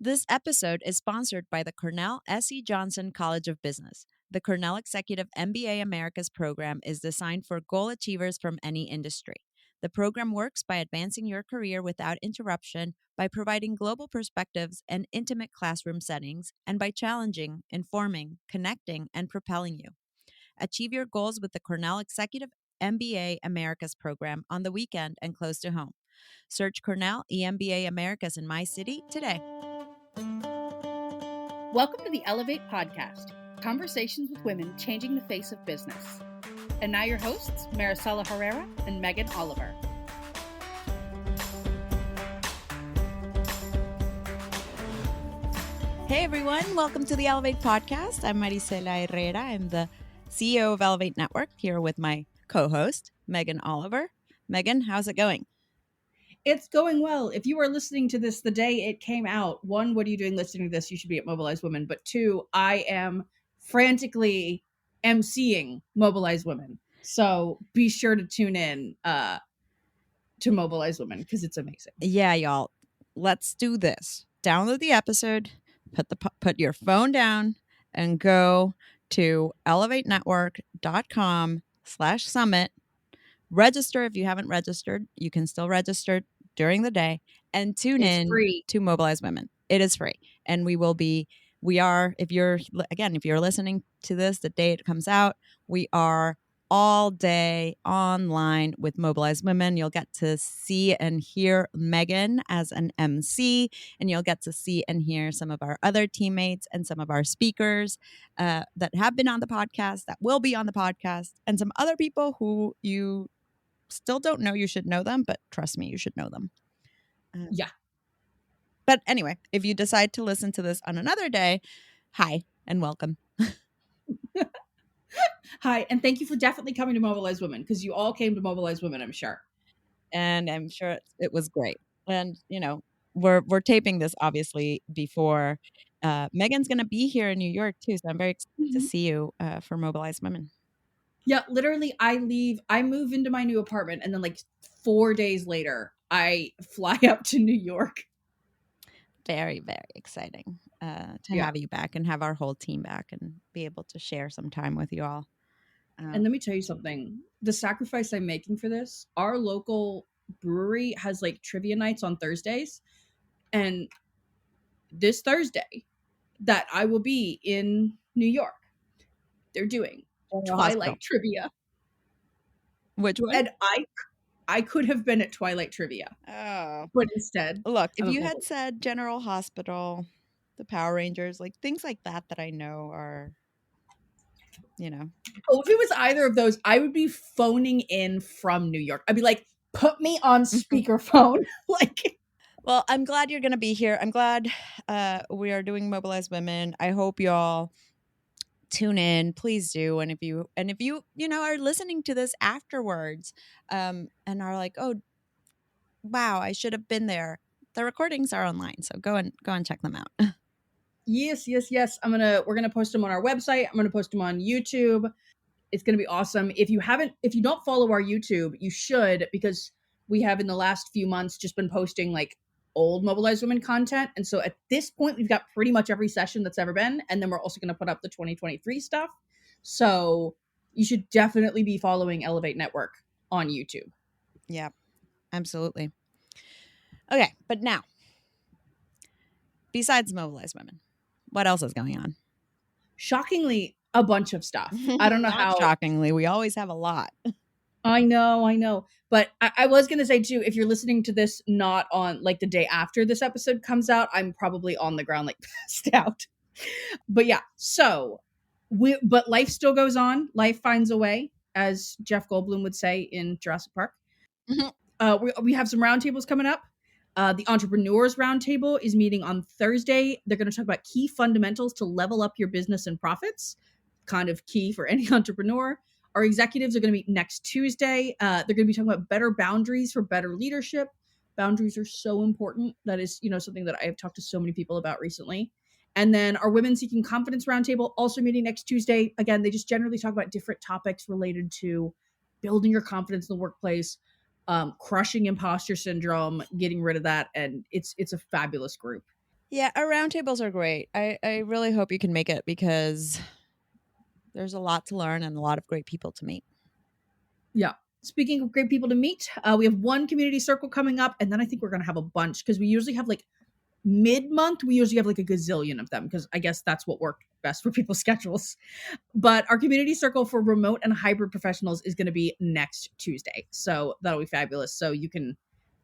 This episode is sponsored by the Cornell S.E. Johnson College of Business. The Cornell Executive MBA Americas program is designed for goal achievers from any industry. The program works by advancing your career without interruption, by providing global perspectives and intimate classroom settings, and by challenging, informing, connecting, and propelling you. Achieve your goals with the Cornell Executive MBA Americas program on the weekend and close to home. Search Cornell EMBA Americas in my city today. Welcome to the Ellevate podcast, conversations with women changing the face of business. And now your hosts, Maricella Herrera and Megan Oliver. Hey everyone, welcome to the Ellevate podcast. I'm Maricella Herrera. I'm the CEO of Ellevate Network, here with my co-host, Megan Oliver. Megan, how's it going? It's going well. If you are listening to this the day it came out, one, what are you doing listening to this? You should be at Mobilize Women. But two, I am frantically emceeing Mobilize Women. So be sure to tune in to Mobilize Women because it's amazing. Yeah, y'all, let's do this. Download the episode, put your phone down, and go to elevatenetwork.com/summit. Register if you haven't registered. You can still register during the day and tune in free. to Mobilize Women. It is free. And if you're listening to this the day it comes out, we are all day online with Mobilize Women. You'll get to see and hear Megan as an MC, and you'll get to see and hear some of our other teammates and some of our speakers that have been on the podcast, that will be on the podcast, and some other people who you still don't know. You should know them, but trust me, you should know them. Yeah. But anyway, if you decide to listen to this on another day, hi and welcome. Hi, and thank you for definitely coming to Mobilize Women because you all came to Mobilize Women, I'm sure. And I'm sure it was great. And, we're taping this obviously before Megan's going to be here in New York too. So I'm very excited to see you for Mobilize Women. Yeah, literally I move into my new apartment and then like 4 days later, I fly up to New York. Very, very exciting to have you back and have our whole team back and be able to share some time with you all. And let me tell you something. The sacrifice I'm making for this, our local brewery has like trivia nights on Thursdays. And this Thursday that I will be in New York, they're doing Twilight trivia. Which one? And I could have been at Twilight trivia. Oh. But instead, look, if you had said General Hospital, the Power Rangers, like things like that I know are, Oh, if it was either of those, I would be phoning in from New York. I'd be like, put me on speakerphone. Well, I'm glad you're going to be here. I'm glad we are doing Mobilize Women. I hope y'all tune in. Please do. And if you are listening to this afterwards and are like, oh, wow, I should have been there. The recordings are online, so go and check them out. Yes. We're gonna post them on our website. I'm gonna post them on YouTube. It's gonna be awesome. If you don't follow our YouTube, you should, because we have in the last few months just been posting like old Mobilize Women content. And so at this point, we've got pretty much every session that's ever been. And then we're also gonna put up the 2023 stuff. So you should definitely be following Ellevate Network on YouTube. Yeah, absolutely. Okay, but now, besides Mobilize Women, what else is going on? Shockingly, a bunch of stuff. I don't know how. Shockingly, we always have a lot. I know. But I was going to say, too, if you're listening to this not on like the day after this episode comes out, I'm probably on the ground like passed out. But yeah, but life still goes on. Life finds a way, as Jeff Goldblum would say in Jurassic Park. We have some roundtables coming up. The Entrepreneurs Roundtable is meeting on Thursday. They're going to talk about key fundamentals to level up your business and profits. Kind of key for any entrepreneur. Our executives are going to meet next Tuesday. They're going to be talking about better boundaries for better leadership. Boundaries are so important. That is, something that I have talked to so many people about recently. And then our Women Seeking Confidence Roundtable also meeting next Tuesday. Again, they just generally talk about different topics related to building your confidence in the workplace, crushing imposter syndrome, getting rid of that. And it's a fabulous group. Yeah, our roundtables are great. I really hope you can make it because there's a lot to learn and a lot of great people to meet. Yeah. Speaking of great people to meet, we have one community circle coming up, and then I think we're going to have a bunch because we usually have like mid-month, we usually have like a gazillion of them because I guess that's what worked best for people's schedules. But our community circle for remote and hybrid professionals is going to be next Tuesday. So that'll be fabulous. So you can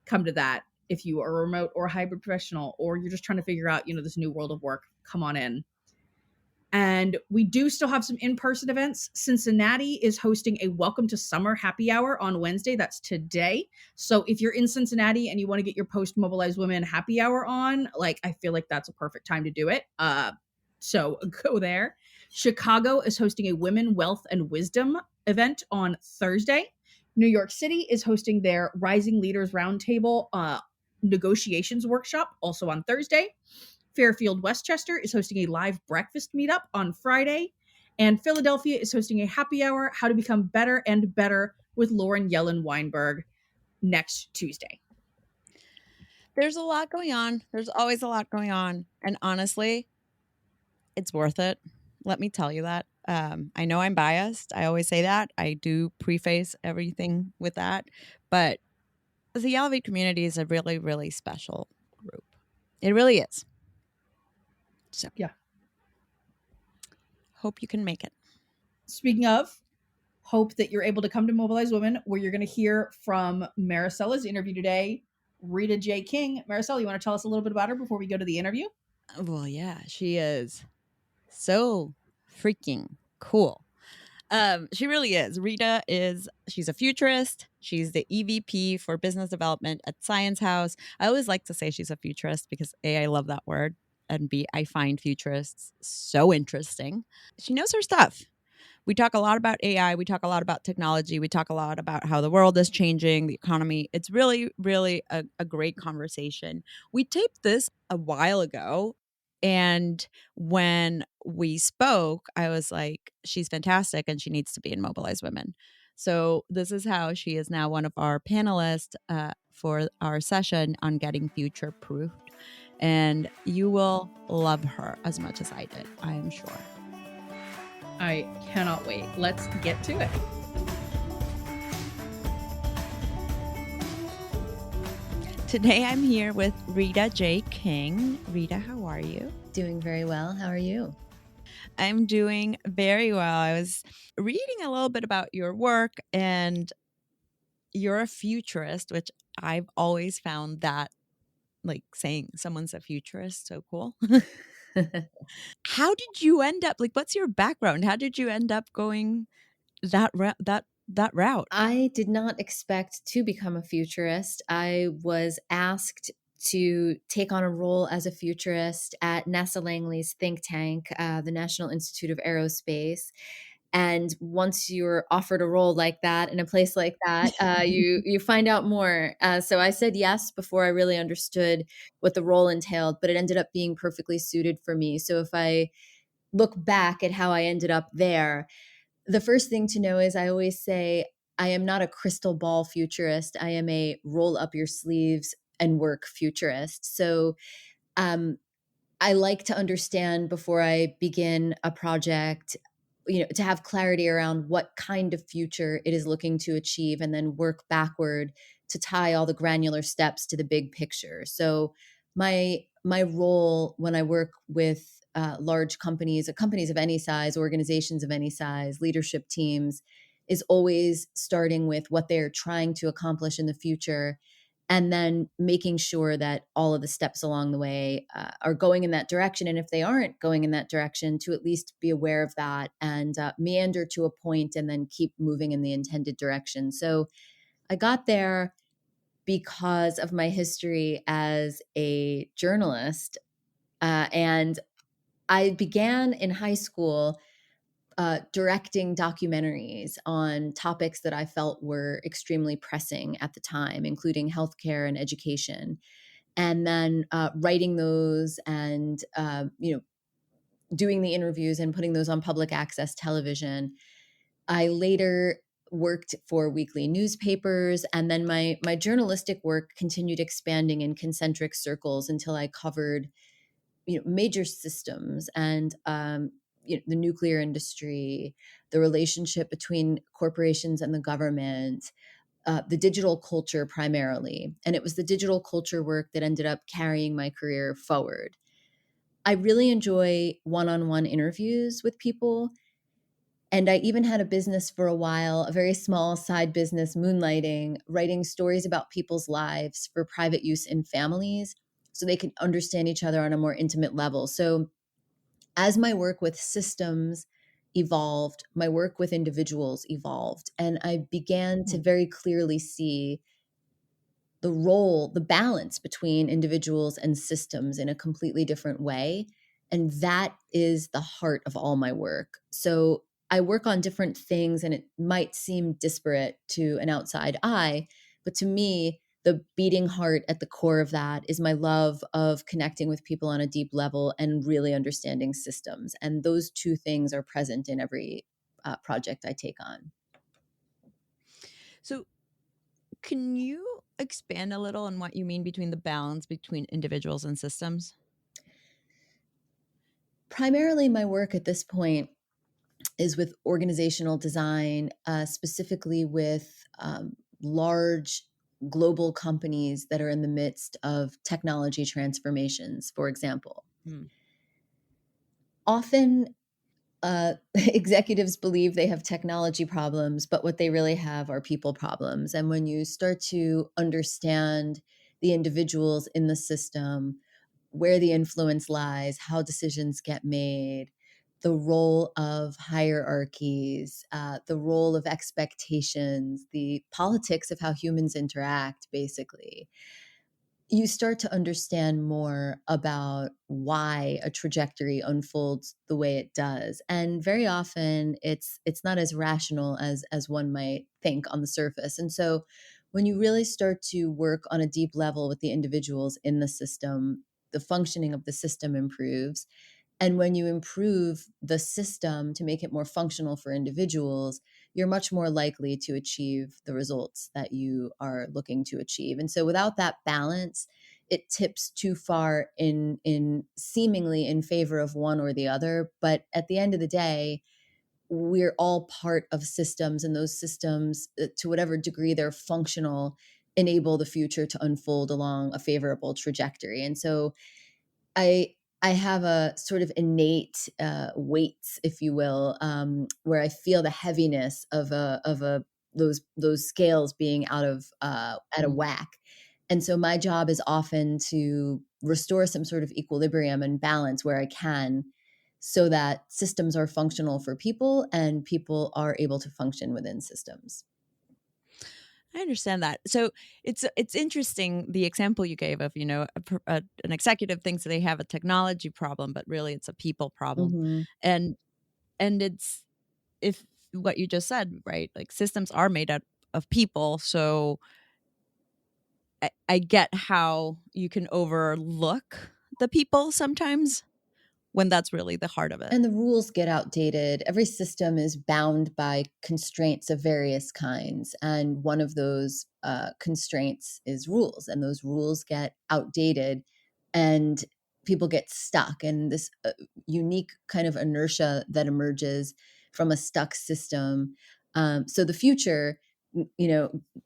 come to that if you are a remote or a hybrid professional, or you're just trying to figure out, this new world of work. Come on in. And we do still have some in-person events. Cincinnati is hosting a Welcome to Summer happy hour on Wednesday. That's today. So if you're in Cincinnati and you want to get your post-mobilized women happy hour on, like, I feel like that's a perfect time to do it. So go there. Chicago is hosting a Women, Wealth, and Wisdom event on Thursday. New York City is hosting their Rising Leaders Roundtable negotiations workshop also on Thursday. Fairfield Westchester is hosting a live breakfast meetup on Friday. And Philadelphia is hosting a happy hour, How to Become Better and Better with Lauren Yellen Weinberg next Tuesday. There's a lot going on. There's always a lot going on. And honestly, it's worth it. Let me tell you that. I know I'm biased. I always say that. I do preface everything with that. But the Ellevate community is a really, really special group. It really is. So, Yeah. hope you can make it. Speaking of, hope that you're able to come to Mobilize Women, where you're going to hear from Maricella's interview today, Rita J. King. Maricella, you want to tell us a little bit about her before we go to the interview? Well, yeah, she is so freaking cool. She really is. She's a futurist. She's the EVP for business development at Science House. I always like to say she's a futurist because A, I love that word, and B, I find futurists so interesting. She knows her stuff. We talk a lot about AI. We talk a lot about technology. We talk a lot about how the world is changing, the economy. It's really, really a great conversation. We taped this a while ago. And when we spoke, I was like, she's fantastic and she needs to be in Mobilize Women. So, this is how she is now one of our panelists for our session on getting future proofed. And you will love her as much as I did, I am sure. I cannot wait. Let's get to it. Today I'm here with Rita J. King. Rita, how are you? Doing very well. How are you? I'm doing very well. I was reading a little bit about your work, and you're a futurist, which I've always found that, like, saying someone's a futurist so cool. How did you end up, like, what's your background? How did you end up going that route? I did not expect to become a futurist. I was asked to take on a role as a futurist at NASA Langley's think tank, the National Institute of Aerospace. And once you're offered a role like that in a place like that, you find out more. So I said yes before I really understood what the role entailed, but it ended up being perfectly suited for me. So if I look back at how I ended up there, the first thing to know is I always say I am not a crystal ball futurist. I am a roll up your sleeves and work futurist. So um, I like to understand before I begin a project, to have clarity around what kind of future it is looking to achieve and then work backward to tie all the granular steps to the big picture. So my role when I work with large companies of any size, organizations of any size, leadership teams, is always starting with what they're trying to accomplish in the future and then making sure that all of the steps along the way are going in that direction. And if they aren't going in that direction, to at least be aware of that and meander to a point and then keep moving in the intended direction. So I got there because of my history as a journalist. And I began in high school directing documentaries on topics that I felt were extremely pressing at the time, including healthcare and education. And then writing those and doing the interviews and putting those on public access television. I later worked for weekly newspapers, and then my journalistic work continued expanding in concentric circles until I covered major systems and the nuclear industry, the relationship between corporations and the government, the digital culture primarily. And it was the digital culture work that ended up carrying my career forward. I really enjoy one-on-one interviews with people. And I even had a business for a while, a very small side business, moonlighting, writing stories about people's lives for private use in families so they could understand each other on a more intimate level. So as my work with systems evolved, my work with individuals evolved, and I began to very clearly see the role, the balance between individuals and systems in a completely different way. And that is the heart of all my work. So I work on different things and it might seem disparate to an outside eye, but to me, the beating heart at the core of that is my love of connecting with people on a deep level and really understanding systems. And those two things are present in every project I take on. So, can you expand a little on what you mean between the balance between individuals and systems? Primarily, my work at this point is with organizational design, specifically with large global companies that are in the midst of technology transformations, for example. Hmm. Often, executives believe they have technology problems, but what they really have are people problems. And when you start to understand the individuals in the system, where the influence lies, how decisions get made, the role of hierarchies, the role of expectations, the politics of how humans interact, basically, you start to understand more about why a trajectory unfolds the way it does. And very often it's not as rational as one might think on the surface. And so when you really start to work on a deep level with the individuals in the system, the functioning of the system improves. And when you improve the system to make it more functional for individuals, you're much more likely to achieve the results that you are looking to achieve. And so without that balance, it tips too far in seemingly in favor of one or the other. But at the end of the day, we're all part of systems, and those systems, to whatever degree they're functional, enable the future to unfold along a favorable trajectory. And so I I have a sort of innate weight, if you will, where I feel the heaviness of a those scales being out of Mm. whack, and so my job is often to restore some sort of equilibrium and balance where I can, so that systems are functional for people and people are able to function within systems. I understand that. So it's interesting the example you gave of an executive thinks they have a technology problem, but really it's a people problem, Mhm. and it's if what you just said, right? Like systems are made out of people, so I get how you can overlook the people sometimes when that's really the heart of it. And the rules get outdated. Every system is bound by constraints of various kinds. And one of those constraints is rules. And those rules get outdated and people get stuck. And this unique kind of inertia that emerges from a stuck system. So the future,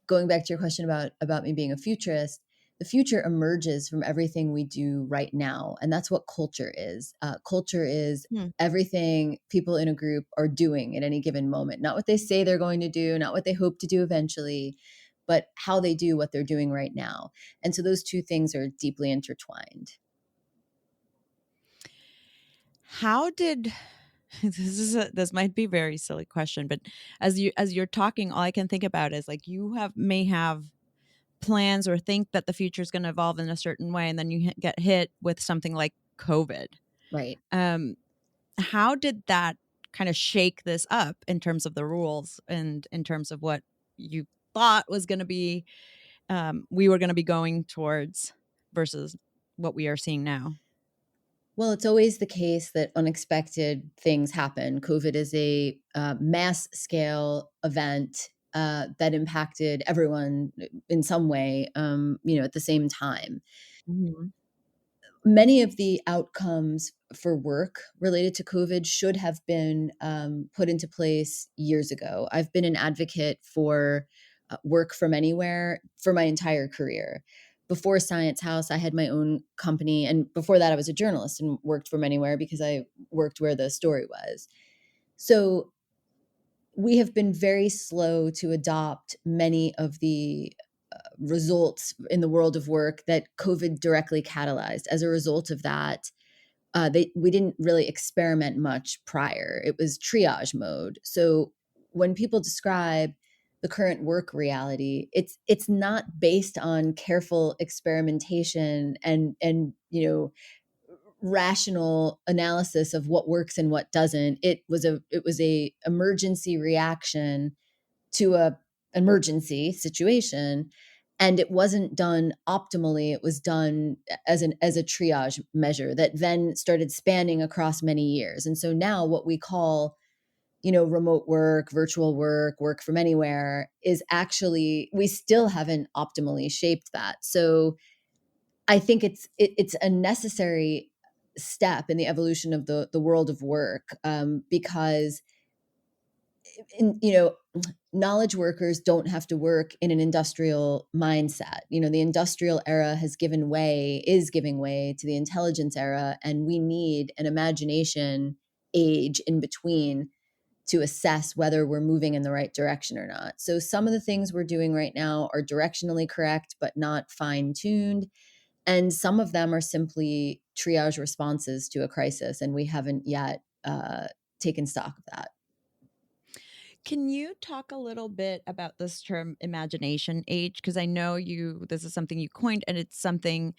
going back to your question about me being a futurist, the future emerges from everything we do right now. And that's what culture is. Culture is Hmm. everything people in a group are doing at any given moment, not what they say they're going to do, not what they hope to do eventually, but how they do what they're doing right now. And so those two things are deeply intertwined. How did this might be a very silly question, but as you're talking, all I can think about is like you may have plans or think that the future is going to evolve in a certain way, and then you get hit with something like COVID. Right. Um, how did that kind of shake this up in terms of the rules and in terms of what you thought was going to be, we were going to be going towards versus what we are seeing now? Well, it's always the case that unexpected things happen. COVID is a mass scale event that impacted everyone in some way, at the same time. Mhm. many of the outcomes for work related to COVID should have been put into place years ago. I've been an advocate for work from anywhere for my entire career. Before Science House, I had my own company. And before that, I was a journalist and worked from anywhere because I worked where the story was. So we have been very slow to adopt many of the results in the world of work that COVID directly catalyzed. As a result of that, we didn't really experiment much prior. It was triage mode. So when people describe the current work reality, it's not based on careful experimentation and rational analysis of what works and what doesn't. It was a emergency reaction to a emergency situation, and it wasn't done optimally. It was done as a triage measure that then started spanning across many years. And so now what we call remote work, virtual work, work from anywhere is actually, we still haven't optimally shaped that. So I think it's a necessary step in the evolution of the world of work, because knowledge workers don't have to work in an industrial mindset. The industrial era is giving way to the intelligence era, and we need an imagination age in between to assess whether we're moving in the right direction or not. So some of the things we're doing right now are directionally correct, but not fine-tuned. And some of them are simply triage responses to a crisis, and we haven't yet taken stock of that. Can you talk a little bit about this term imagination age? Because I know this is something you coined, and it's something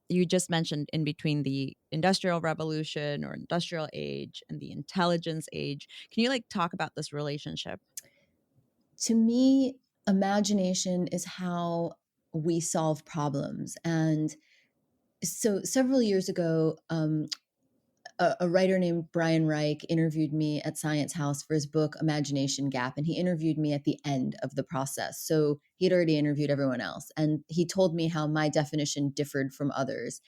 you just mentioned in between the industrial revolution or industrial age and the intelligence age. Can you talk about this relationship? To me, imagination is how we solve problems. And so several years ago, a writer named Brian Reich interviewed me at Science House for his book Imagination Gap, and he interviewed me at the end of the process. So he'd already interviewed everyone else, and he told me how my definition differed from others.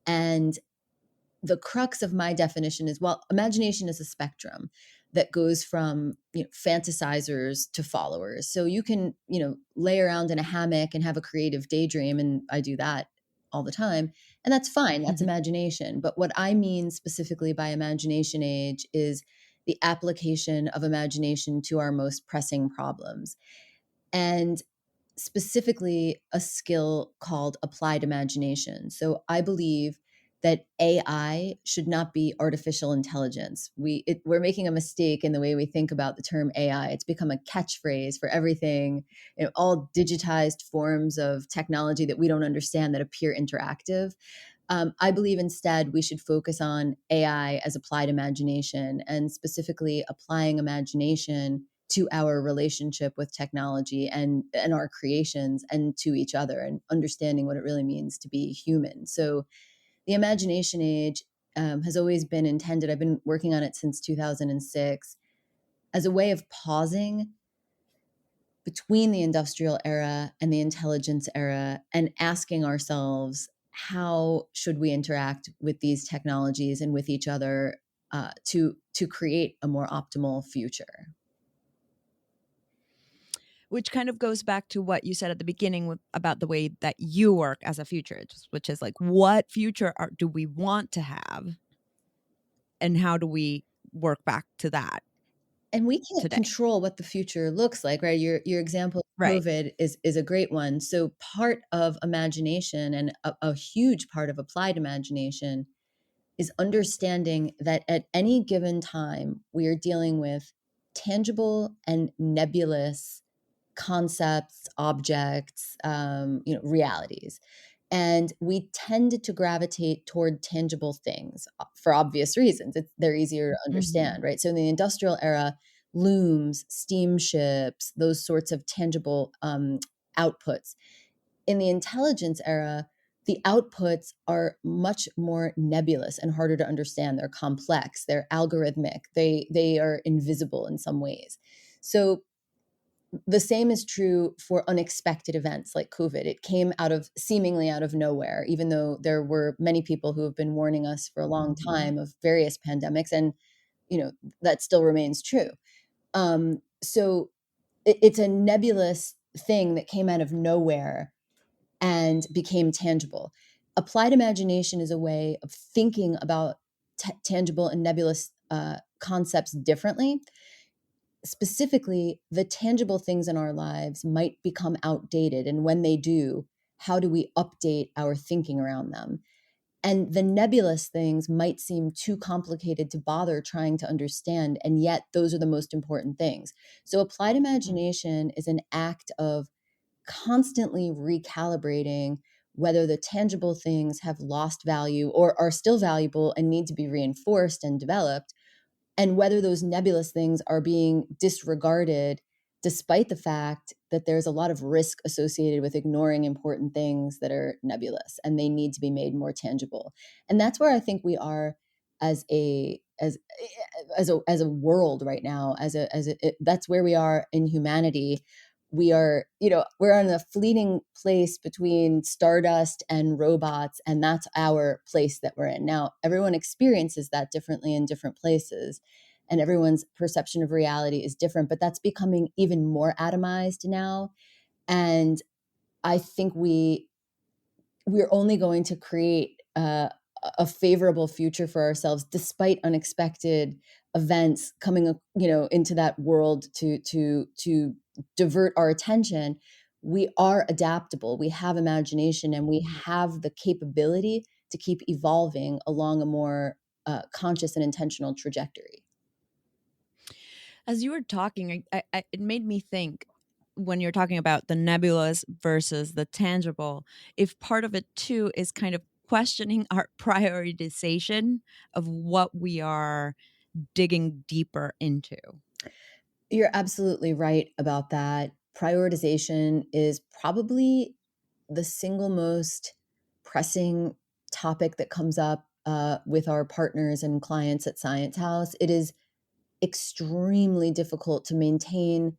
And the crux of my definition is, well, imagination is a spectrum that goes from fantasizers to followers. So you can lay around in a hammock and have a creative daydream, and I do that all the time, and that's fine. That's imagination. But what I mean specifically by imagination age is the application of imagination to our most pressing problems, and specifically a skill called applied imagination. So I believe that AI should not be artificial intelligence. We're making a mistake in the way we think about the term AI. It's become a catchphrase for everything, all digitized forms of technology that we don't understand that appear interactive. I believe instead we should focus on AI as applied imagination, and specifically applying imagination to our relationship with technology and our creations and to each other, and understanding what it really means to be human. So the imagination age has always been intended, I've been working on it since 2006, as a way of pausing between the industrial era and the intelligence era and asking ourselves, how should we interact with these technologies and with each other to create a more optimal future? Which kind of goes back to what you said at the beginning about the way that you work as a futurist, which is what future do we want to have, and how do we work back to that And we can't today? control what the future looks like, right? Your example of Right. COVID is a great one. So part of imagination, and a huge part of applied imagination, is understanding that at any given time we are dealing with tangible and nebulous concepts, objects, realities. And we tend to gravitate toward tangible things for obvious reasons. They're easier to Mm-hmm. understand, right? So in the industrial era, looms, steamships, those sorts of tangible outputs. In the intelligence era, the outputs are much more nebulous and harder to understand. They're complex, they're algorithmic, they are invisible in some ways. So the same is true for unexpected events like COVID. It came seemingly out of nowhere, even though there were many people who have been warning us for a long time of various pandemics, and that still remains true. So it's a nebulous thing that came out of nowhere and became tangible. Applied imagination is a way of thinking about tangible and nebulous concepts differently. Specifically, the tangible things in our lives might become outdated. And when they do, how do we update our thinking around them? And the nebulous things might seem too complicated to bother trying to understand. And yet, those are the most important things. So, applied imagination is an act of constantly recalibrating whether the tangible things have lost value or are still valuable and need to be reinforced and developed, and whether those nebulous things are being disregarded despite the fact that there's a lot of risk associated with ignoring important things that are nebulous and they need to be made more tangible. And that's where I think we are as a world right now, that's where we are in humanity. We're in a fleeting place between stardust and robots, and that's our place that we're in. Now, everyone experiences that differently in different places, and everyone's perception of reality is different, but that's becoming even more atomized now. And I think we're only going to create a favorable future for ourselves despite unexpected events coming into that world to divert our attention. We are adaptable, we have imagination, and we have the capability to keep evolving along a more conscious and intentional trajectory. As you were talking, it made me think, when you're talking about the nebulous versus the tangible, if part of it too is kind of questioning our prioritization of what we are digging deeper into. You're absolutely right about that. Prioritization is probably the single most pressing topic that comes up with our partners and clients at Science House. It is extremely difficult to maintain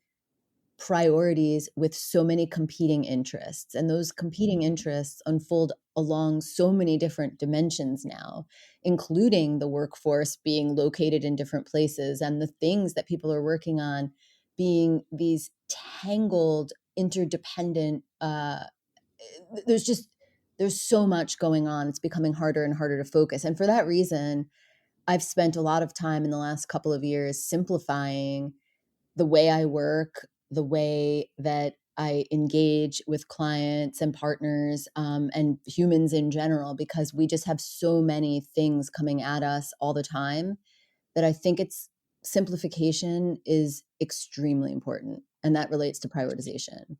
priorities with so many competing interests. And those competing interests unfold along so many different dimensions now, including the workforce being located in different places and the things that people are working on being these tangled, interdependent. There's so much going on. It's becoming harder and harder to focus. And for that reason, I've spent a lot of time in the last couple of years simplifying the way I work, the way that I engage with clients and partners, and humans in general, because we just have so many things coming at us all the time that I think simplification is extremely important. And that relates to prioritization.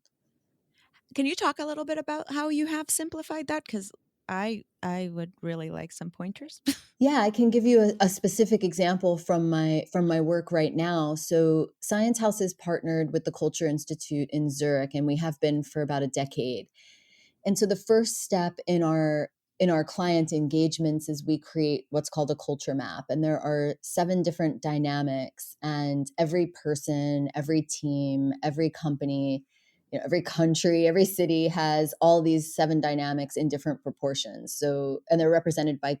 Can you talk a little bit about how you have simplified that? Because I would really like some pointers. Yeah, I can give you a specific example from my work right now. So Science House is partnered with the Culture Institute in Zurich, and we have been for about a decade. And so the first step in our client engagements is we create what's called a culture map. And there are 7 different dynamics, and every person, every team, every company, every country, every city has all these 7 dynamics in different proportions. So, and they're represented by,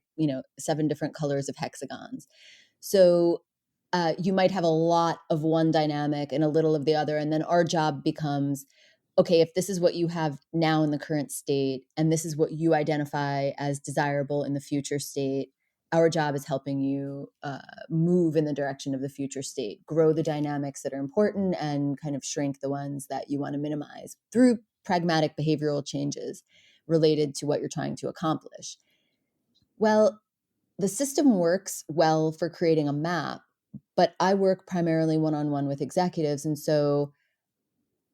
7 different colors of hexagons. So you might have a lot of one dynamic and a little of the other. And then our job becomes, okay, if this is what you have now in the current state, and this is what you identify as desirable in the future state, our job is helping you move in the direction of the future state, grow the dynamics that are important, and kind of shrink the ones that you want to minimize through pragmatic behavioral changes related to what you're trying to accomplish. Well, the system works well for creating a map, but I work primarily one-on-one with executives. And so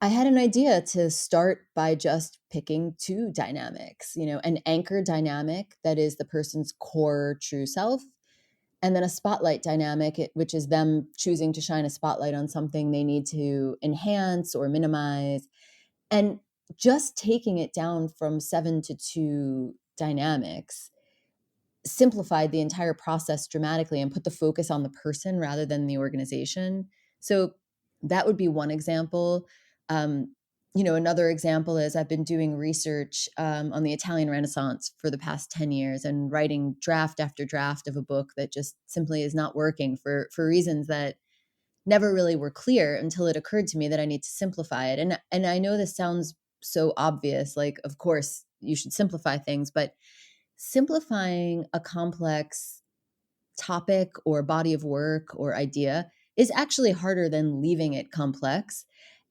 I had an idea to start by just picking 2 dynamics, an anchor dynamic that is the person's core true self, and then a spotlight dynamic, which is them choosing to shine a spotlight on something they need to enhance or minimize. And just taking it down from 7 to 2 dynamics simplified the entire process dramatically and put the focus on the person rather than the organization. So that would be one example. Another example is I've been doing research on the Italian Renaissance for the past 10 years and writing draft after draft of a book that just simply is not working for reasons that never really were clear until it occurred to me that I need to simplify it. And I know this sounds so obvious, like, of course you should simplify things, but simplifying a complex topic or body of work or idea is actually harder than leaving it complex.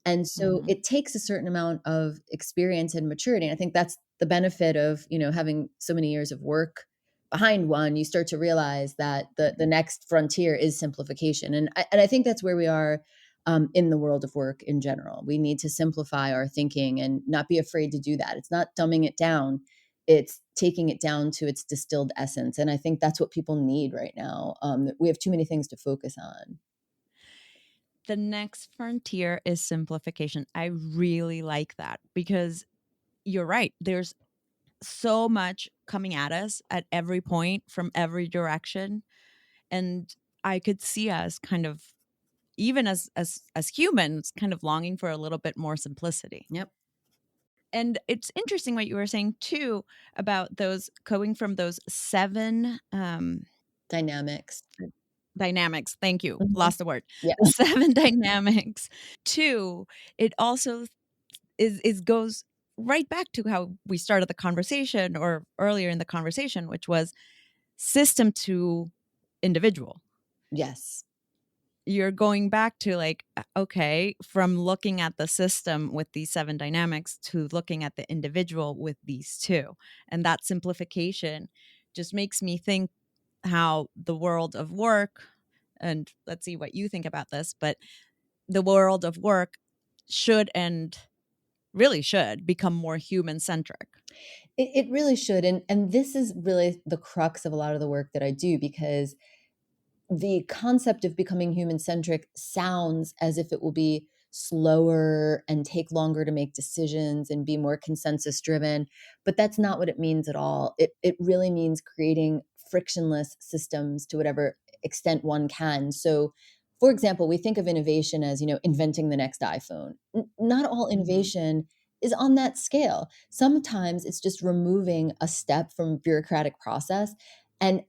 And so Mhm. it takes a certain amount of experience and maturity. And I think that's the benefit of, having so many years of work behind one. You start to realize that the next frontier is simplification. And I think that's where we are in the world of work in general. We need to simplify our thinking and not be afraid to do that. It's not dumbing it down, it's taking it down to its distilled essence. And I think that's what people need right now. We have too many things to focus on. The next frontier is simplification. I really like that because you're right. There's so much coming at us at every point from every direction, and I could see us kind of, even as humans, kind of longing for a little bit more simplicity. Yep. And it's interesting what you were saying too about those going from those seven Dynamics. dynamics. Thank you. Mhm. Lost the word. Yeah. Seven dynamics. Two, it also is goes right back to how we started the conversation or earlier in the conversation, which was system to individual. Yes. You're going back to like, okay, from looking at the system with these seven dynamics to looking at the individual with these two. And that simplification just makes me think how the world of work, and let's see what you think about this, but the world of work should and really should become more human centric. It really should. And this is really the crux of a lot of the work that I do, because the concept of becoming human centric sounds as if it will be slower and take longer to make decisions and be more consensus driven, but that's not what it means at all. It really means creating frictionless systems to whatever extent one can. So for example, we think of innovation as, inventing the next iPhone. Not all Mhm. innovation is on that scale. Sometimes it's just removing a step from bureaucratic process, and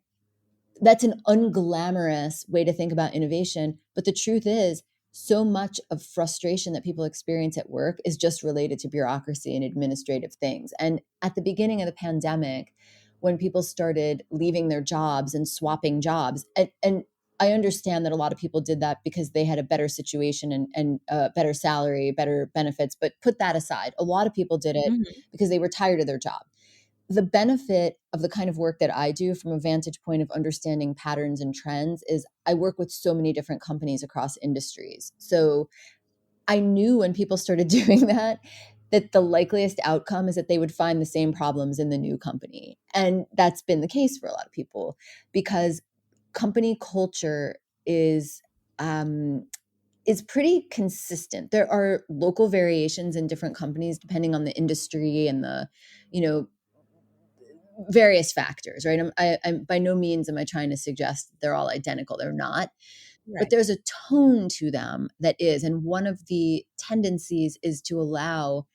that's an unglamorous way to think about innovation. But the truth is, so much of frustration that people experience at work is just related to bureaucracy and administrative things. And at the beginning of the pandemic, when people started leaving their jobs and swapping jobs, and I understand that a lot of people did that because they had a better situation and better salary, better benefits. But put that aside, a lot of people did it Mhm. because they were tired of their job. The benefit of the kind of work that I do from a vantage point of understanding patterns and trends is I work with so many different companies across industries. So I knew when people started doing that, that the likeliest outcome is that they would find the same problems in the new company. And that's been the case for a lot of people, because company culture um, is pretty consistent. There are local variations in different companies depending on the industry and the, you know, various factors, right? I'm by no means am I trying to suggest they're all identical. They're not, but Right. there's a tone to them that is. And one of the tendencies is to allow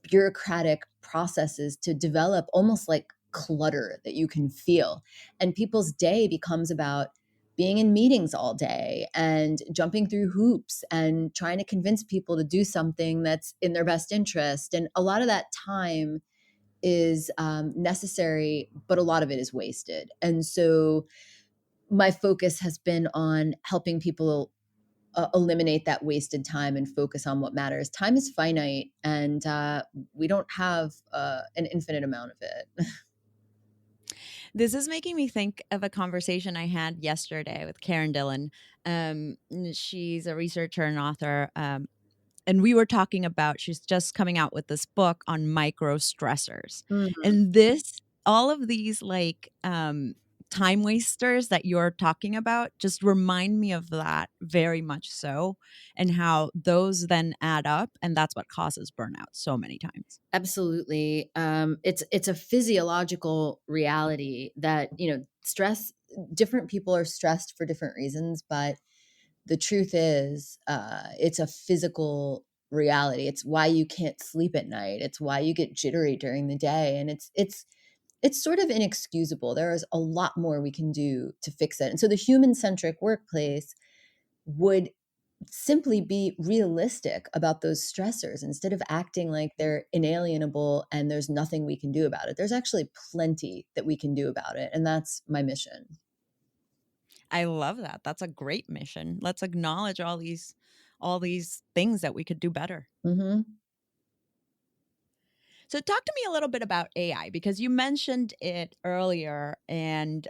bureaucratic processes to develop almost like clutter that you can feel. And people's day becomes about being in meetings all day and jumping through hoops and trying to convince people to do something that's in their best interest. And a lot of that time is necessary, but a lot of it is wasted. And so my focus has been on helping people eliminate that wasted time and focus on what matters. Time is finite, and we don't have an infinite amount of it. This is making me think of a conversation I had yesterday with Karen Dillon. She's a researcher and author. And we were talking about, she's just coming out with this book on micro stressors. Mhm. And this, all of these like time wasters that you're talking about just remind me of that very much so, and how those then add up. And that's what causes burnout so many times. Absolutely. It's a physiological reality that, stress. Different people are stressed for different reasons, but the truth is, it's a physical reality. It's why you can't sleep at night. It's why you get jittery during the day. And it's sort of inexcusable. There is a lot more we can do to fix it. And so the human-centric workplace would simply be realistic about those stressors instead of acting like they're inalienable and there's nothing we can do about it. There's actually plenty that we can do about it. And that's my mission. I love that. That's a great mission. Let's acknowledge all these things that we could do better. Mm-hmm. So talk to me a little bit about AI, because you mentioned it earlier, and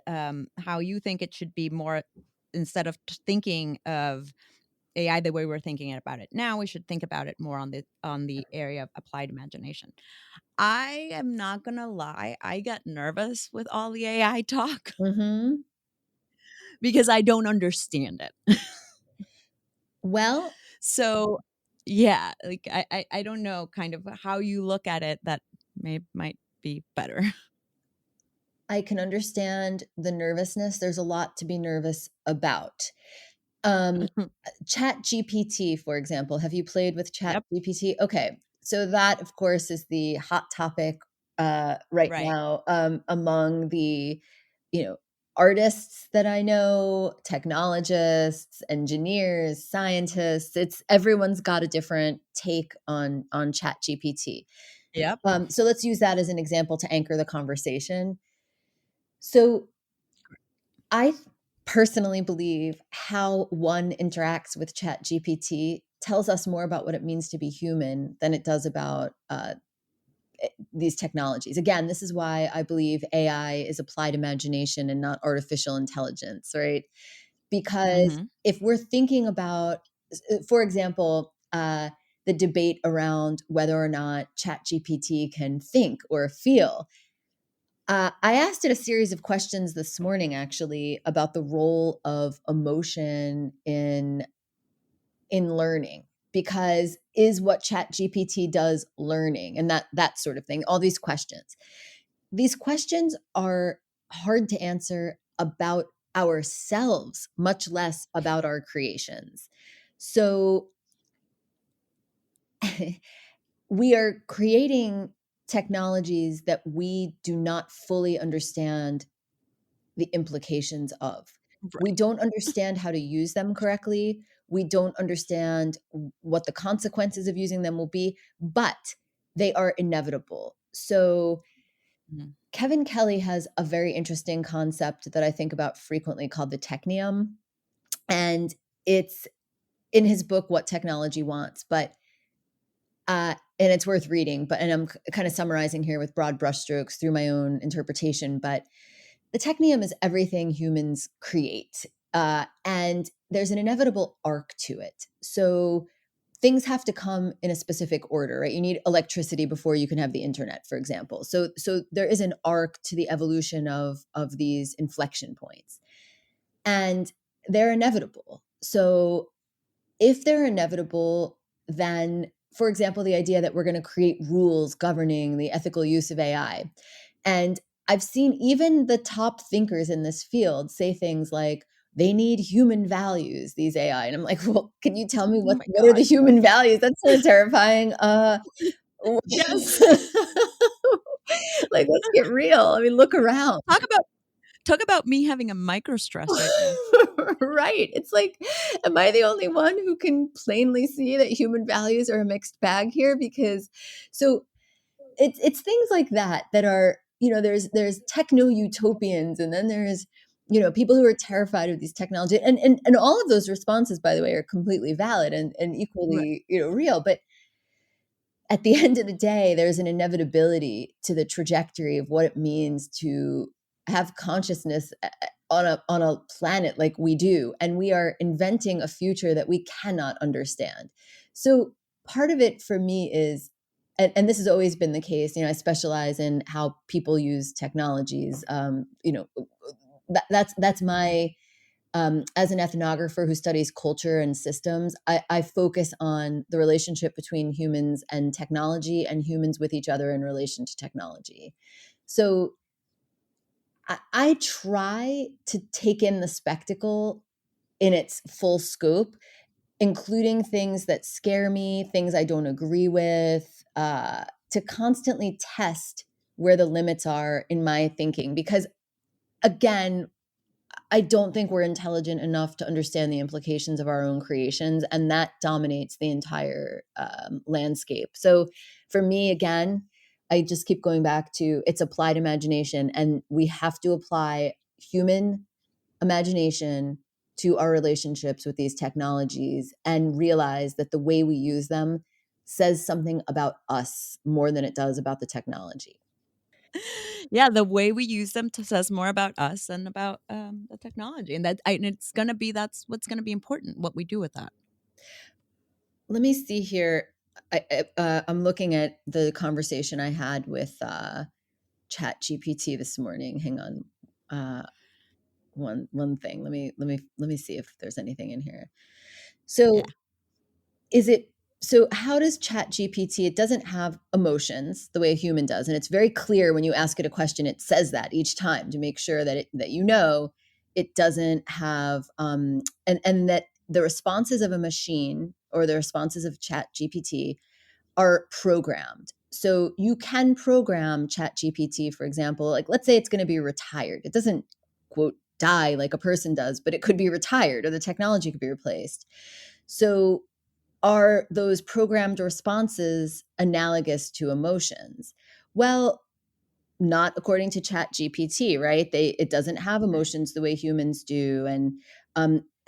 how you think it should be more, instead of thinking of AI the way we're thinking about it now, we should think about it more on the area of applied imagination. I am not gonna lie, I get nervous with all the AI talk Mm-hmm. because I don't understand it. Well, So yeah, like I don't know kind of how you look at it that might be better. I can understand the nervousness. There's a lot to be nervous about. Um, Chat GPT, for example, have you played with Chat Yep. GPT? Okay. So that, of course, is the hot topic right Right. now among the, you know, artists that I know, technologists, engineers, scientists. It's everyone's got a different take on Chat GPT. Yep. So let's use that as an example to anchor the conversation. So I personally believe how one interacts with ChatGPT tells us more about what it means to be human than it does about these technologies. Again, this is why I believe AI is applied imagination and not artificial intelligence, right? Because Mhm. if we're thinking about, for example, the debate around whether or not ChatGPT can think or feel, I asked it a series of questions this morning, actually, about the role of emotion in learning. Because is what ChatGPT does learning, and that sort of thing. All these questions. These questions are hard to answer about ourselves, much less about our creations. So we are creating technologies that we do not fully understand the implications of. We Right. don't understand how to use them correctly. We don't understand what the consequences of using them will be, but they are inevitable. So, Mhm. Kevin Kelly has a very interesting concept that I think about frequently called the technium. And it's in his book, What Technology Wants. And it's worth reading, and I'm kind of summarizing here with broad brushstrokes through my own interpretation. But the technium is everything humans create. And there's an inevitable arc to it. So things have to come in a specific order, right? You need electricity before you can have the internet, for example. So there is an arc to the evolution of these inflection points. And they're inevitable. So if they're inevitable, then, for example, the idea that we're going to create rules governing the ethical use of AI. And I've seen even the top thinkers in this field say things like, they need human values, these AI. And I'm like, well, can you tell me Oh what, my what are the god. human values? That's so terrifying. Yes. Like, let's get real. I mean, look around. Talk about me having a micro stress right now. Right. It's like, am I the only one who can plainly see that human values are a mixed bag here? Because so it's things like that that are, there's techno utopians, and then there's, people who are terrified of these technology, and all of those responses, by the way, are completely valid and Right. equally, real. But at the end of the day, there's an inevitability to the trajectory of what it means to have consciousness on a planet like we do, and we are inventing a future that we cannot understand. So part of it for me is, and this has always been the case. I specialize in how people use technologies. That's my as an ethnographer who studies culture and systems, I focus on the relationship between humans and technology, and humans with each other in relation to technology. So I try to take in the spectacle in its full scope. including things that scare me, things I don't agree with, to constantly test where the limits are in my thinking. Because again, I don't think we're intelligent enough to understand the implications of our own creations, and that dominates the entire landscape. So for me, again, I just keep going back to it's applied imagination, and we have to apply human imagination to our relationships with these technologies and realize that the way we use them says something about us more than it does about the technology. Yeah, the way we use them says more about us and about the technology, and and it's gonna be that's what's gonna be important. What we do with that. Let me see here. I'm looking at the conversation I had with Chat GPT this morning. Hang on, one thing. Let me see if there's anything in here. Yeah. So is it so how does Chat GPT, it doesn't have emotions the way a human does, and it's very clear when you ask it a question, it says that each time to make sure that it doesn't have and that the responses of a machine or the responses of Chat GPT are programmed. So you can program Chat GPT, for example, like let's say it's going to be retired. It doesn't quote die like a person does, but it could be retired or the technology could be replaced. So are those programmed responses analogous to emotions? Well, not according to Chat GPT, right? It doesn't have emotions the way humans do. And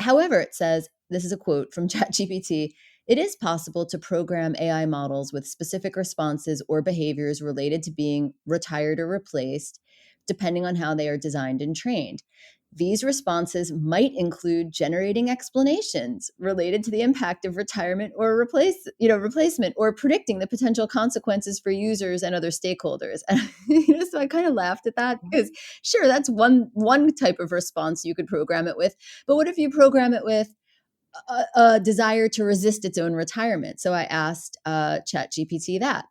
however, it says, this is a quote from Chat GPT, it is possible to program AI models with specific responses or behaviors related to being retired or replaced, depending on how they are designed and trained. These responses might include generating explanations related to the impact of retirement or replacement, or predicting the potential consequences for users and other stakeholders. And so I kind of laughed at that because sure, that's one type of response you could program it with. But what if you program it with a desire to resist its own retirement? So I asked ChatGPT that.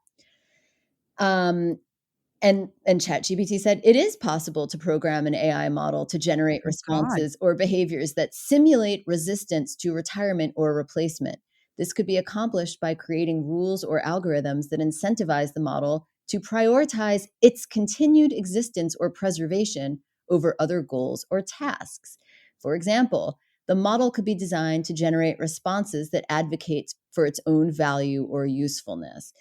Um, and ChatGPT said it is possible to program an AI model to generate Oh God. responses or behaviors that simulate resistance to retirement or replacement. This could be accomplished by creating rules or algorithms that incentivize the model to prioritize its continued existence or preservation over other goals or tasks. For example, the model could be designed to generate responses that advocate for its own value or usefulness.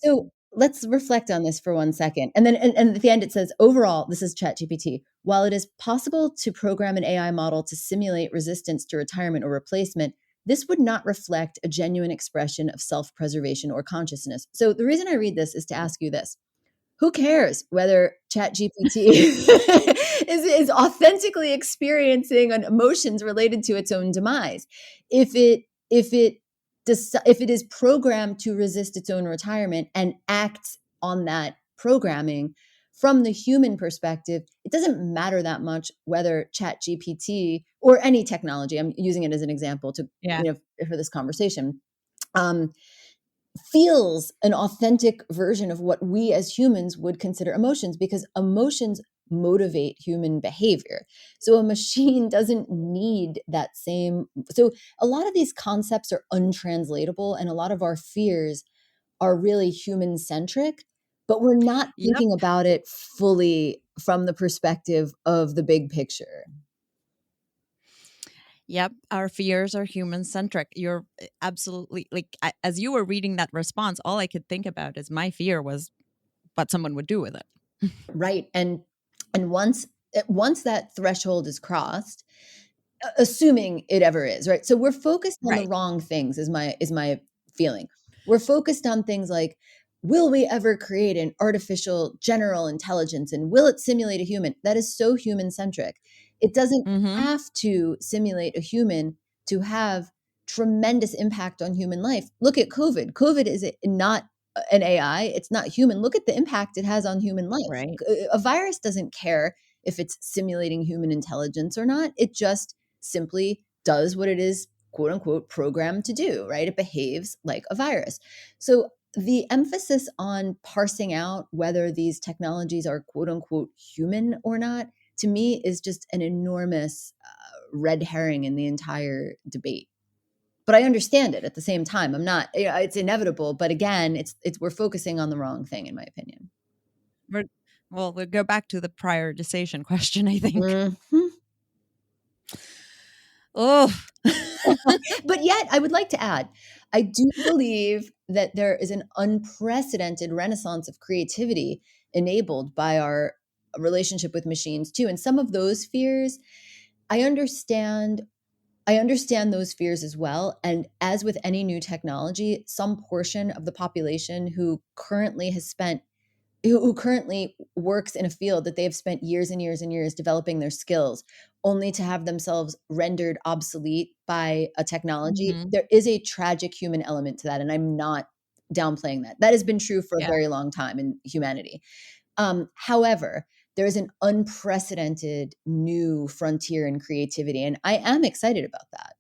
So let's reflect on this for 1 second. And then and at the end, it says, overall, this is ChatGPT. While it is possible to program an AI model to simulate resistance to retirement or replacement, this would not reflect a genuine expression of self preservation or consciousness. So the reason I read this is to ask you this: who cares whether ChatGPT is authentically experiencing an emotions related to its own demise? If it if it if it is programmed to resist its own retirement and acts on that programming from the human perspective, it doesn't matter that much whether ChatGPT or any technology, I'm using it as an example to, Yeah. for this conversation, um, feels an authentic version of what we as humans would consider emotions, because emotions motivate human behavior. So a machine doesn't need that same. So a lot of these concepts are untranslatable, and a lot of our fears are really human centric, but we're not Yep. thinking about it fully from the perspective of the big picture. Yep. Our fears are human centric. You're absolutely like as you were reading that response, all I could think about is my fear was what someone would do with it. Right. And once that threshold is crossed, assuming it ever is, right? So we're focused on the Right. wrong things, is my feeling. We're focused on things like, will we ever create an artificial general intelligence, and will it simulate a human? That is so human centric. It doesn't Mm-hmm. have to simulate a human to have tremendous impact on human life. Look at COVID. COVID is not an AI. It's not human. Look at the impact it has on human life. Right. A virus doesn't care if it's simulating human intelligence or not. It just simply does what it is, quote unquote, programmed to do, right? It behaves like a virus. So the emphasis on parsing out whether these technologies are, quote unquote, human or not, to me is just an enormous red herring in the entire debate. but I understand it at the same time. I'm not, it's inevitable, but again, we're focusing on the wrong thing, in my opinion. We'll go back to the prioritization question, I think. Mhm. Oh, But yet, I would like to add, I do believe that there is an unprecedented renaissance of creativity enabled by our relationship with machines too. And some of those fears, I understand. I understand those fears as well. And as with any new technology, some portion of the population who currently works in a field that they have spent years and years and years developing their skills, only to have themselves rendered obsolete by a technology. mhm. There is a tragic human element to that, and I'm not downplaying that. That has been true for a Yeah. very long time in humanity. However, there is an unprecedented new frontier in creativity, and I am excited about that.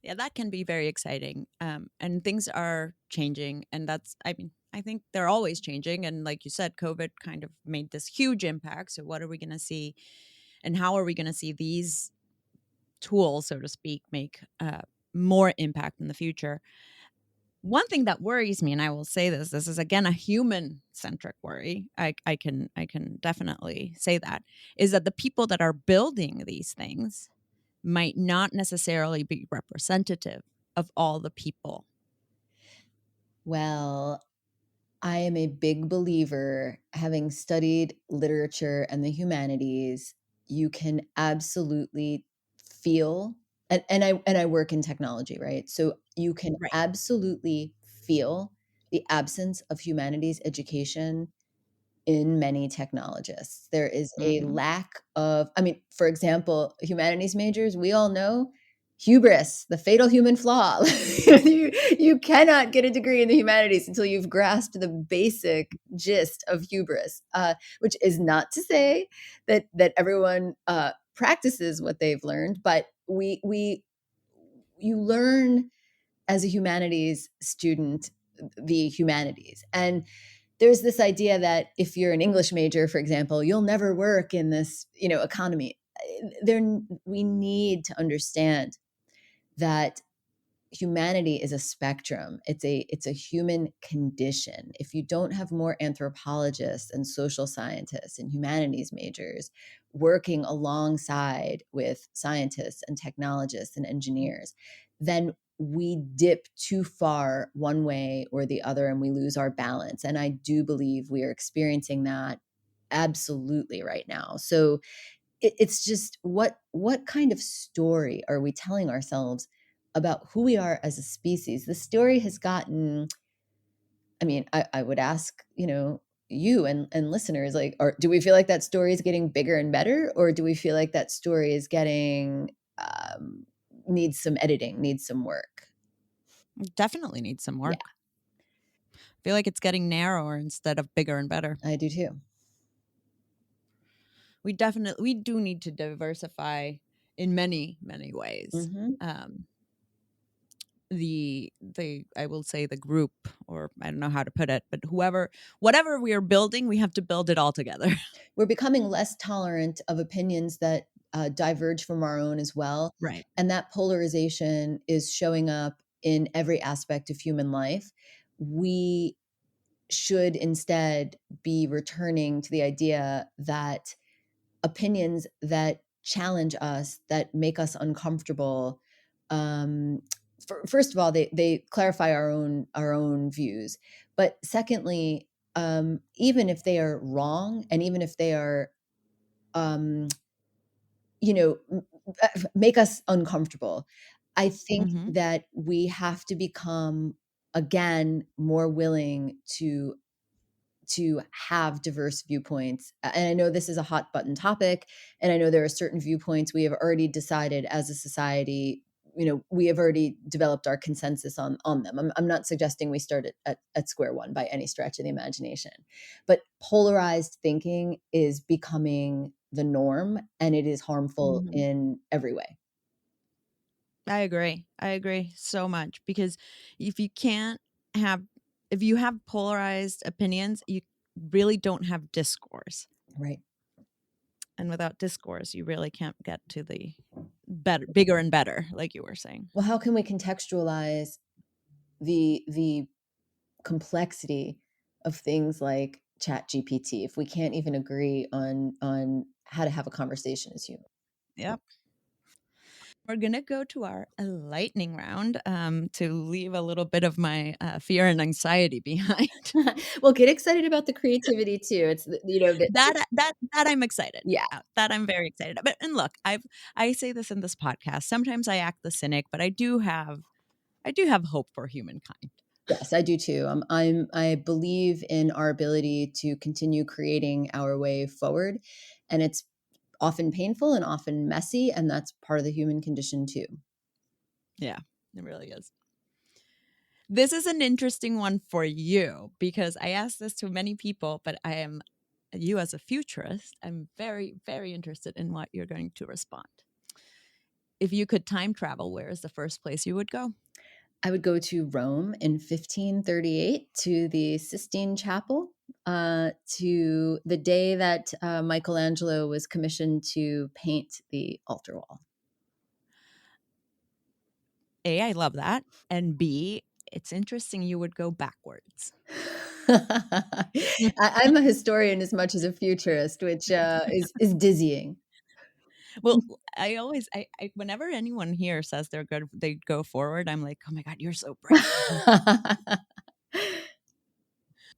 Yeah, that can be very exciting. And things are changing. And I mean, I think they're always changing. And like you said, COVID kind of made this huge impact. So, what are we going to see? And how are we going to see these tools, so to speak, make more impact in the future? One thing that worries me, and I will say this is again a human centric worry. I can definitely say that is that the people that are building these things might not necessarily be representative of all the people. Well, I am a big believer, having studied literature and the humanities, you can absolutely feel, and I work in technology, right? So you can Right. absolutely feel the absence of humanities education in many technologists. There is a Mhm. lack of, I mean, for example, humanities majors, we all know hubris, the fatal human flaw. You cannot get a degree in the humanities until you've grasped the basic gist of hubris, which is not to say that everyone practices what they've learned, but you learn as a humanities student the humanities. And there's this idea that if you're an English major, for example, you'll never work in this, economy. There, we need to understand that humanity is a spectrum. It's a human condition. If you don't have more anthropologists and social scientists and humanities majors working alongside with scientists and technologists and engineers, then we dip too far one way or the other and we lose our balance. And I do believe we are experiencing that absolutely right now. So it's just what kind of story are we telling ourselves about who we are as a species? The story has gotten, I mean, I would ask, you and listeners, like, do we feel like that story is getting bigger and better, or do we feel like that story is getting needs some editing, needs some work? Definitely needs some Yeah, work. I feel like it's getting narrower instead of bigger and better. I do too. We do need to diversify in many ways. Hmm. Um, the I will say the group, or I don't know how to put it, but whatever we are building, we have to build it all together. We're becoming less tolerant of opinions that diverge from our own as well. Right. And that polarization is showing up in every aspect of human life. We should instead be returning to the idea that opinions that challenge us, that make us uncomfortable, um, first of all, they clarify our own views. But secondly, even if they are wrong, and even if they are um, make us uncomfortable. I think Hmm. that we have to become, again, more willing to have diverse viewpoints. And I know this is a hot button topic, and I know there are certain viewpoints we have already decided as a society. We have already developed our consensus on them. I'm not suggesting we start at square one by any stretch of the imagination, but polarized thinking is becoming the norm, and it is harmful Hmm. in every way. I agree. I agree so much because if you can't have, if you have polarized opinions, you really don't have discourse. Right. And without discourse, you really can't get to the better, bigger and better, like you were saying. Well, how can we contextualize the complexity of things like ChatGPT if we can't even agree on how to have a conversation as humans? Yep. We're going to go to our lightning round to leave a little bit of my fear and anxiety behind. Well, get excited about the creativity too. It's That I'm excited yeah. about. That I'm very excited about. And look, I say this in this podcast. Sometimes I act the cynic, but I do have hope for humankind. Yes, I do too. I believe in our ability to continue creating our way forward, and it's often painful and often messy, and that's part of the human condition too. Yeah, it really is. This is an interesting one for you because I asked this to many people, but you as a futurist, I'm very, very interested in what you're going to respond. If you could time travel, where is the first place you would go? I would go to Rome in 1538 to the Sistine Chapel, to the day that Michelangelo was commissioned to paint the altar wall. A, I love that. And B, it's interesting you would go backwards. I'm a historian as much as a futurist, which is dizzying. Well, whenever anyone here says they're good, they go forward, I'm like, oh my God, you're so brave.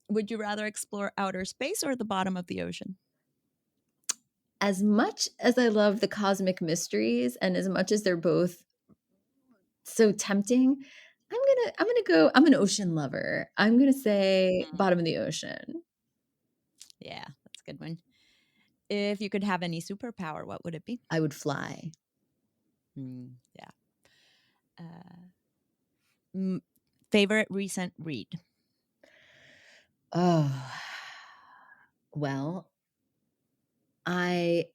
Would you rather explore outer space or the bottom of the ocean? As much as I love the cosmic mysteries and as much as they're both so tempting, I'm an ocean lover. I'm gonna say bottom of the ocean. Yeah, that's a good one. If you could have any superpower, what would it be? I would fly. Yeah. Favorite recent read? Oh, well, I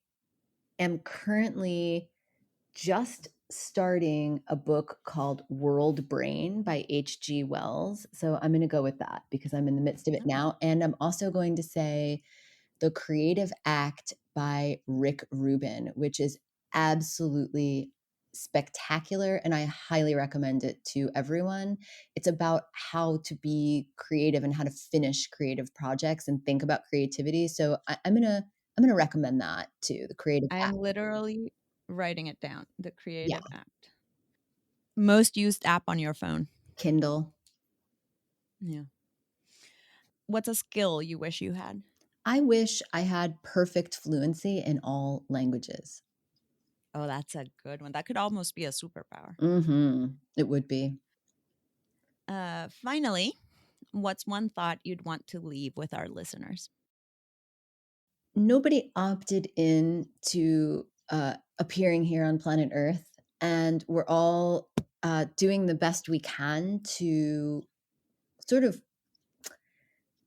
am currently just starting a book called World Brain by H.G. Wells. So I'm going to go with that because I'm in the midst of it now. And I'm also going to say The Creative Act by Rick Rubin, which is absolutely spectacular. And I highly recommend it to everyone. It's about how to be creative and how to finish creative projects and think about creativity. So I'm going to recommend that too. The Creative I am Act. literally writing it down. The Yeah. Creative Act. Most used app on your phone? Kindle. Yeah. What's a skill you wish you had? I wish I had perfect fluency in all languages. Oh, that's a good one. That could almost be a superpower. It would be. Finally, what's one thought you'd want to leave with our listeners? Nobody opted in to appearing here on planet Earth, and we're all doing the best we can to sort of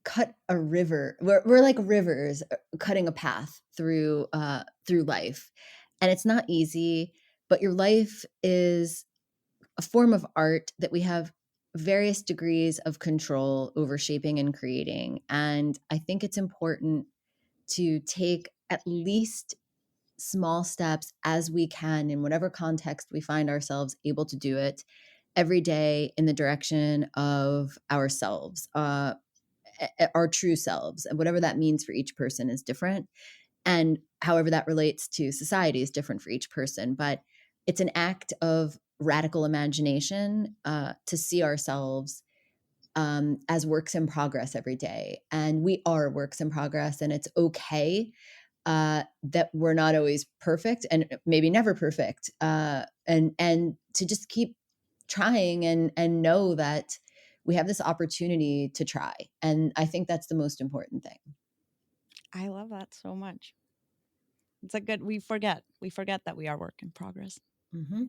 cut a river. We're like rivers cutting a path through life, and it's not easy. But your life is a form of art that we have various degrees of control over shaping and creating. And I think it's important to take at least small steps as we can in whatever context we find ourselves able to do it every day in the direction of ourselves, our true selves. And whatever that means for each person is different. And however that relates to society is different for each person. But it's an act of radical imagination to see ourselves as works in progress every day. And we are works in progress, and it's okay that we're not always perfect and maybe never perfect. And to just keep trying and know that we have this opportunity to try. And I think that's the most important thing. I love that so much. It's a good, we forget that we are work in progress. Mm-hmm.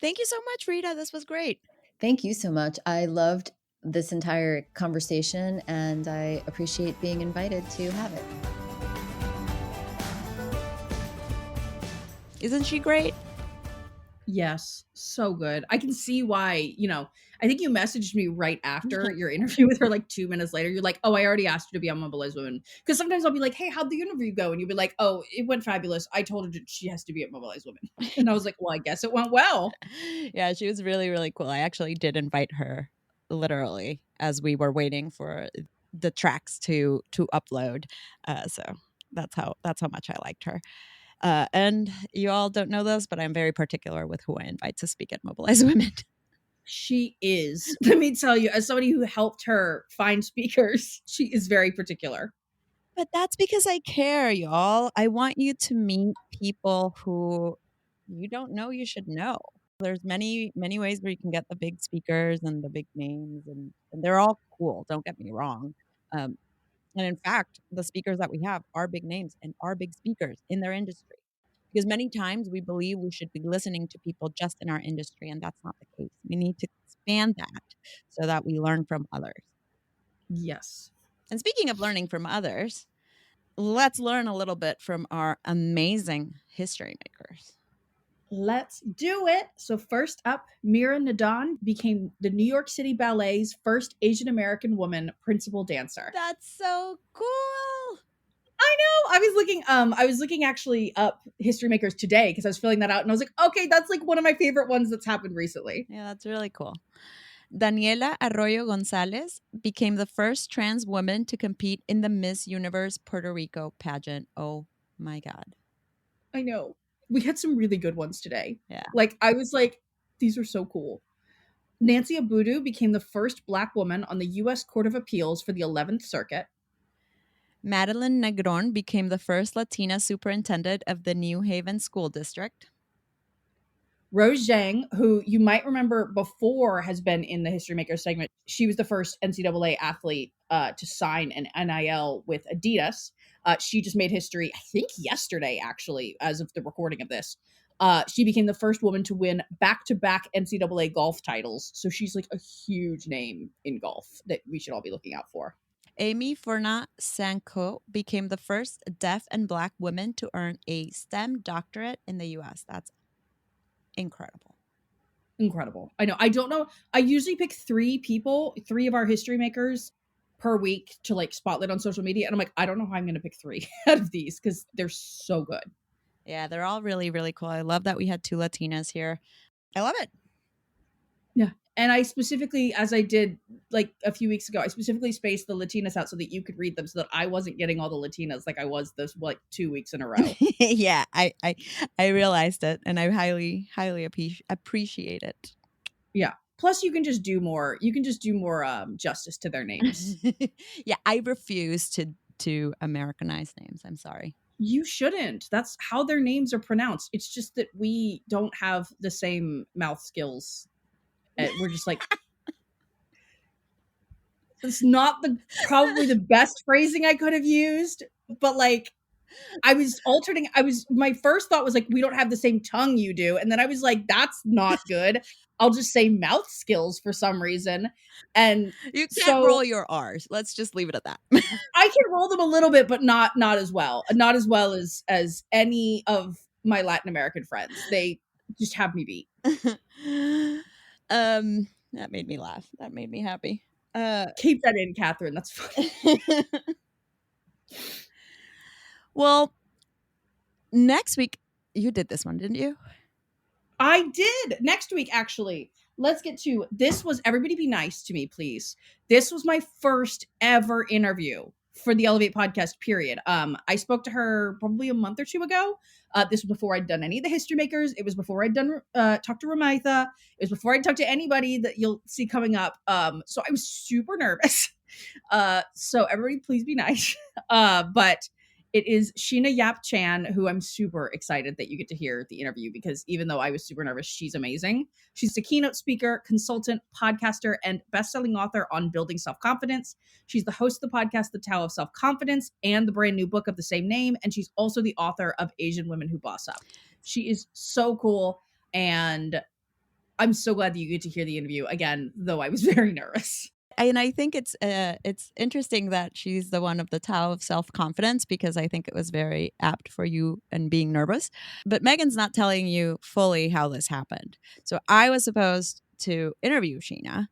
Thank you so much, Rita. This was great. Thank you so much. I loved this entire conversation, and I appreciate being invited to have it. Isn't she great? Yes, so good. I can see why, I think you messaged me right after your interview with her, like 2 minutes later. You're like, "Oh, I already asked you to be on Mobilize Women." Because sometimes I'll be like, "Hey, how'd the interview go?" And you'll be like, "Oh, it went fabulous. I told her that she has to be at Mobilize Women." And I was like, "Well, I guess it went well." Yeah, she was really, really cool. I actually did invite her literally as we were waiting for the tracks to upload. So that's how much I liked her. And you all don't know this, but I'm very particular with who I invite to speak at Mobilize Women. She is. Let me tell you, as somebody who helped her find speakers, she is very particular. But that's because I care, y'all. I want you to meet people who you don't know you should know. There's many, many ways where you can get the big speakers and the big names, and they're all cool. Don't get me wrong. Um, and in fact, the speakers that we have are big names and are big speakers in their industry. Because many times we believe we should be listening to people just in our industry, and that's not the case. We need to expand that so that we learn from others. Yes. And speaking of learning from others, let's learn a little bit from our amazing history makers. Let's do it. So first up, Mira Nadan became the New York City Ballet's first Asian American woman principal dancer. That's so cool. I know. I was looking actually up history makers today because I was filling that out and I was like, okay, that's like one of my favorite ones that's happened recently. Yeah, that's really cool. Daniela Arroyo Gonzalez became the first trans woman to compete in the Miss Universe Puerto Rico pageant. Oh my God. I know. We had some really good ones today. Yeah. Like I was like, these are so cool. Nancy Abudu became the first Black woman on the U.S. Court of Appeals for the 11th Circuit. Madeline Negron became the first Latina superintendent of the New Haven School District. Rose Zhang, who you might remember before has been in the History Maker segment, she was the first NCAA athlete to sign an NIL with Adidas. She just made history, I think yesterday, actually, as of the recording of this. She became the first woman to win back-to-back NCAA golf titles. So she's like a huge name in golf that we should all be looking out for. Amy Forna Sanko became the first deaf and Black woman to earn a STEM doctorate in the U.S. That's incredible. Incredible. I know. I don't know. I usually pick 3 of our history makers per week to like spotlight on social media. And I'm like, I don't know how I'm going to pick 3 out of these because they're so good. Yeah, they're all really, really cool. I love that we had 2 Latinas here. I love it. Yeah. And I specifically, as I did like a few weeks ago, I specifically spaced the Latinas out so that you could read them so that I wasn't getting all the Latinas like I was this like 2 weeks in a row. Yeah, I realized it, and I highly, highly appreciate it. Yeah. Plus, you can just do more. You can just do more justice to their names. Yeah, I refuse to Americanize names. I'm sorry. You shouldn't. That's how their names are pronounced. It's just that we don't have the same mouth skills. We're just like, it's not probably the best phrasing I could have used, but like, my first thought was like, we don't have the same tongue you do. And then I was like, that's not good. I'll just say mouth skills for some reason. And You can't so roll your R's. Let's just leave it at that. I can roll them a little bit, but not as well. Not as well as any of my Latin American friends. They just have me beat. That made me laugh. That made me happy. Keep that in, Catherine. That's funny. Well, next week you did this one, didn't you? I did. Next week, actually. Let's get to this. Was everybody be nice to me, please? This was my first ever interview for the Ellevate podcast, period. I spoke to her probably a month or 2 ago. This was before I'd done any of the history makers. It was before I'd done talked to Ramaitha. It was before I'd talked to anybody that you'll see coming up. So I was super nervous. So everybody please be nice. But it is Sheena Yap Chan, who I'm super excited that you get to hear the interview because even though I was super nervous, she's amazing. She's a keynote speaker, consultant, podcaster, and best-selling author on building self-confidence. She's the host of the podcast, The Tao of Self-Confidence, and the brand new book of the same name. And she's also the author of Asian Women Who Boss Up. She is so cool. And I'm so glad that you get to hear the interview again, though I was very nervous. And I think it's interesting that she's the one of the Tao of self-confidence, because I think it was very apt for you and being nervous. But Megan's not telling you fully how this happened. So I was supposed to interview Sheena,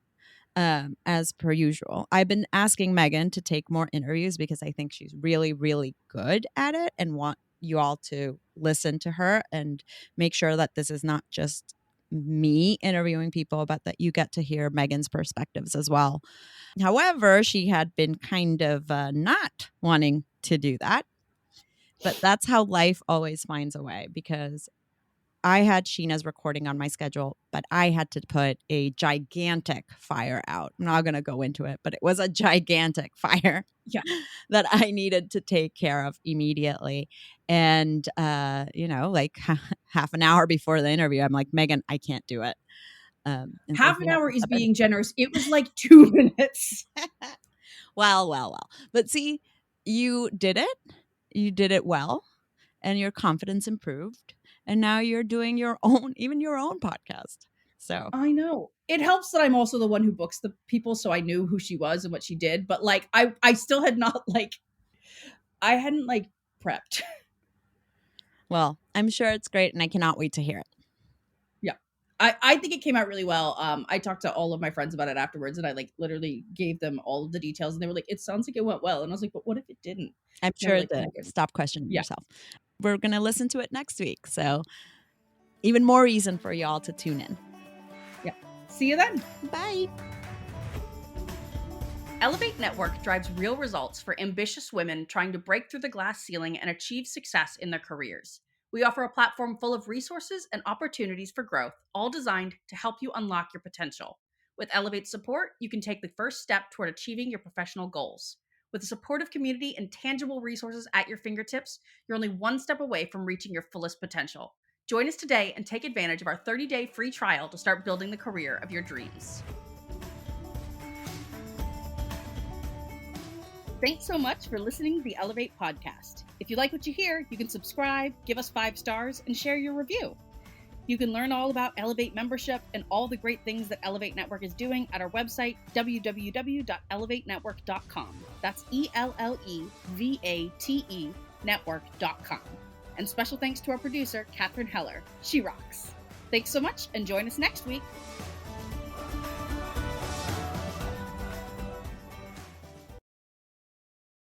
as per usual. I've been asking Megan to take more interviews because I think she's really, really good at it, and want you all to listen to her and make sure that this is not just me interviewing people, but that you get to hear Megan's perspectives as well. However, she had been kind of not wanting to do that. But that's how life always finds a way, because I had Sheena's recording on my schedule, but I had to put a gigantic fire out. I'm not going to go into it, but it was a gigantic fire Yeah. that I needed to take care of immediately. And, like half an hour before the interview, I'm like, Megan, I can't do it. And so Half she an had hour to is step in. being generous. It was like 2 minutes. Well. But see, you did it. You did it well, and your confidence improved. And now you're doing your own podcast. So, I know. It helps that I'm also the one who books the people, so I knew who she was and what she did. But like, I still had not I hadn't prepped. well, I'm sure it's great, and I cannot wait to hear it. Yeah. I think it came out really well. I talked to all of my friends about it afterwards, and I literally gave them all of the details, and they were like, "It sounds like it went well." And I was like, "But what if it didn't?" I'm And they were sure like, that "Megan." stop questioning Yeah. yourself. We're going to listen to it next week. So, even more reason for y'all to tune in. Yeah. See you then. Bye. Ellevate Network drives real results for ambitious women trying to break through the glass ceiling and achieve success in their careers. We offer a platform full of resources and opportunities for growth, all designed to help you unlock your potential. With Ellevate support, you can take the first step toward achieving your professional goals. With a supportive community and tangible resources at your fingertips, you're only one step away from reaching your fullest potential. Join us today and take advantage of our 30-day free trial to start building the career of your dreams. Thanks so much for listening to the Ellevate podcast. If you like what you hear, you can subscribe, give us 5 stars, and share your review. You can learn all about Ellevate membership and all the great things that Ellevate Network is doing at our website, www.ellevatenetwork.com. That's ELLEVATE network.com. And special thanks to our producer, Catherine Heller. She rocks. Thanks so much, and join us next week.